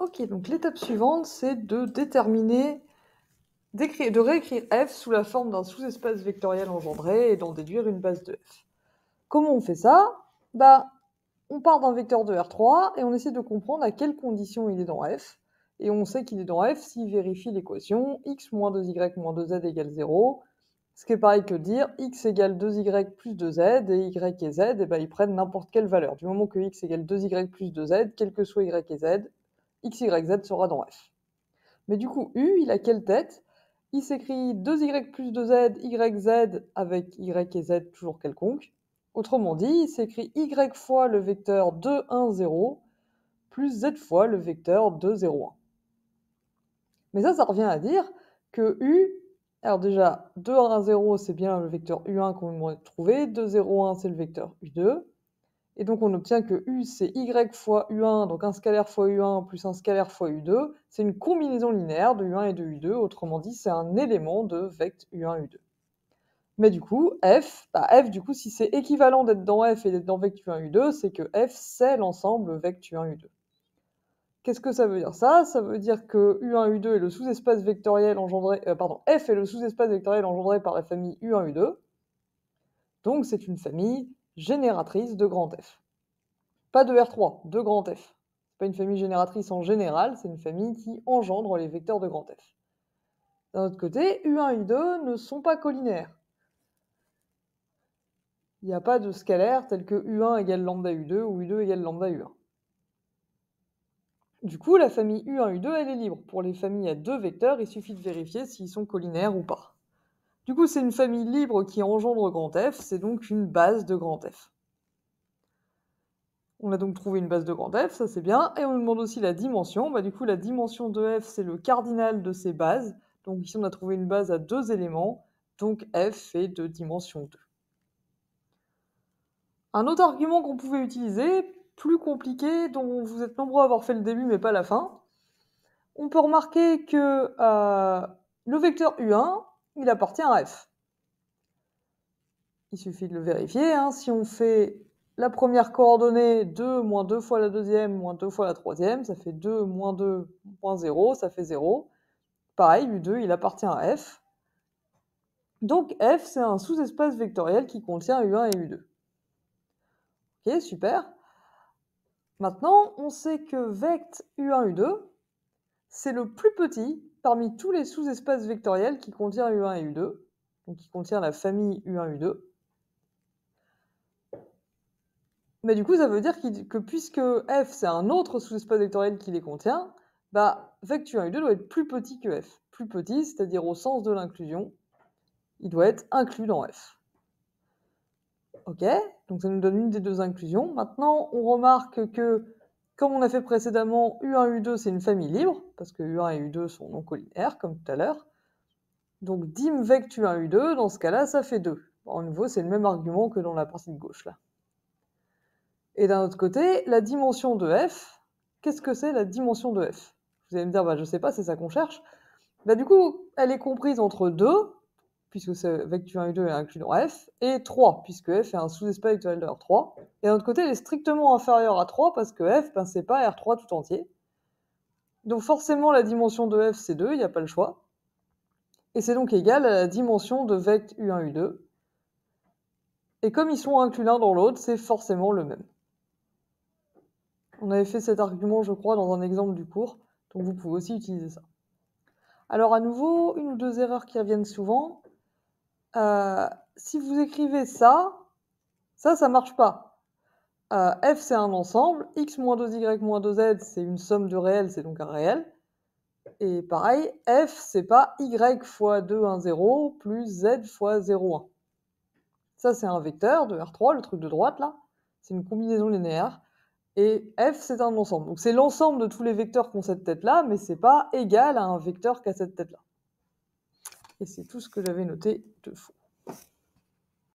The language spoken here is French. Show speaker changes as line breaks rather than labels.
Ok, donc l'étape suivante, c'est de déterminer, de réécrire f sous la forme d'un sous-espace vectoriel engendré et d'en déduire une base de f. Comment on fait ça? On part d'un vecteur de R3 et on essaie de comprendre à quelles conditions il est dans f. Et on sait qu'il est dans f s'il vérifie l'équation x moins 2y moins 2z égale 0, ce qui est pareil que dire x égale 2y plus 2z et y et z, et ils prennent n'importe quelle valeur. Du moment que x égale 2y plus 2z, quel que soit y et z, x, y, z sera dans f. Mais du coup, u, il a quelle tête? Il s'écrit 2y plus 2z, y, z avec y et z toujours quelconque. Autrement dit, il s'écrit y fois le vecteur 2, 1, 0 plus z fois le vecteur 2, 0, 1. Mais ça revient à dire que u, alors déjà, 2, 1, 0, c'est bien le vecteur u1 qu'on vient de trouver, 2, 0, 1, c'est le vecteur u2. Et donc on obtient que u, c'est y fois u1, donc un scalaire fois u1 plus un scalaire fois u2. C'est une combinaison linéaire de u1 et de u2, autrement dit, c'est un élément de vect u1, u2. Mais du coup, f, du coup, si c'est équivalent d'être dans f et d'être dans vect u1, u2, c'est que f, c'est l'ensemble vect u1, u2. Qu'est-ce que ça veut dire ça? Ça veut dire que u1, u2 est le sous-espace vectoriel engendré, f est le sous-espace vectoriel engendré par la famille u1, u2. Donc c'est une famille génératrice de grand F. Pas de R3, de grand F. C'est pas une famille génératrice en général, c'est une famille qui engendre les vecteurs de grand F. D'un autre côté, U1 et U2 ne sont pas collinaires. Il n'y a pas de scalaire tel que U1 égale lambda U2 ou U2 égale lambda U1. Du coup, la famille U1, U2, elle est libre. Pour les familles à deux vecteurs, il suffit de vérifier s'ils sont collinaires ou pas. Du coup, c'est une famille libre qui engendre grand F, c'est donc une base de grand F. On a donc trouvé une base de grand F, ça c'est bien, et on nous demande aussi la dimension. Du coup, la dimension de F, c'est le cardinal de ces bases. Donc ici, on a trouvé une base à deux éléments, donc F est de dimension 2. Un autre argument qu'on pouvait utiliser, plus compliqué, dont vous êtes nombreux à avoir fait le début mais pas la fin, on peut remarquer que le vecteur U1, il appartient à F. Il suffit de le vérifier, hein. Si on fait la première coordonnée 2 moins 2 fois la deuxième moins 2 fois la troisième, ça fait 2 moins 2 moins 0, ça fait 0. Pareil, U2, il appartient à F. Donc F, c'est un sous-espace vectoriel qui contient U1 et U2. Ok, super. Maintenant, on sait que vect U1, U2, c'est le plus petit parmi tous les sous-espaces vectoriels qui contient U1 et U2, donc qui contient la famille U1, U2. Mais du coup, ça veut dire que puisque f, c'est un autre sous-espace vectoriel qui les contient, vect U1, U2 doit être plus petit que f. Plus petit, c'est-à-dire au sens de l'inclusion, il doit être inclus dans f. Ok, donc ça nous donne une des deux inclusions. Maintenant, on remarque que, comme on a fait précédemment, U1, U2, c'est une famille libre, parce que U1 et U2 sont non collinaires, comme tout à l'heure. Donc dim vect U1, U2, dans ce cas-là, ça fait 2. En nouveau, c'est le même argument que dans la partie de gauche, là. Et d'un autre côté, la dimension de f, qu'est-ce que c'est la dimension de f? Vous allez me dire, je ne sais pas, c'est ça qu'on cherche. Du coup, elle est comprise entre 2, puisque vect U1 et 2 est inclus dans f, et 3, puisque f est un sous-espace vectoriel de R3. Et d'un autre côté, elle est strictement inférieure à 3, parce que f, c'est pas R3 tout entier. Donc forcément, la dimension de f, c'est 2, il n'y a pas le choix. Et c'est donc égal à la dimension de vect U1, U2. Et comme ils sont inclus l'un dans l'autre, c'est forcément le même. On avait fait cet argument, je crois, dans un exemple du cours, donc vous pouvez aussi utiliser ça. Alors à nouveau, une ou deux erreurs qui reviennent souvent. Si vous écrivez ça ne marche pas. F, c'est un ensemble, x moins 2y moins 2z, c'est une somme de réels, c'est donc un réel. Et pareil, f, c'est pas y fois 2, 1, 0, plus z fois 0, 1. Ça, c'est un vecteur de R3, le truc de droite, là. C'est une combinaison linéaire. Et f, c'est un ensemble. Donc c'est l'ensemble de tous les vecteurs qui ont cette tête-là, mais c'est pas égal à un vecteur qui a cette tête-là. Et c'est tout ce que j'avais noté de faux.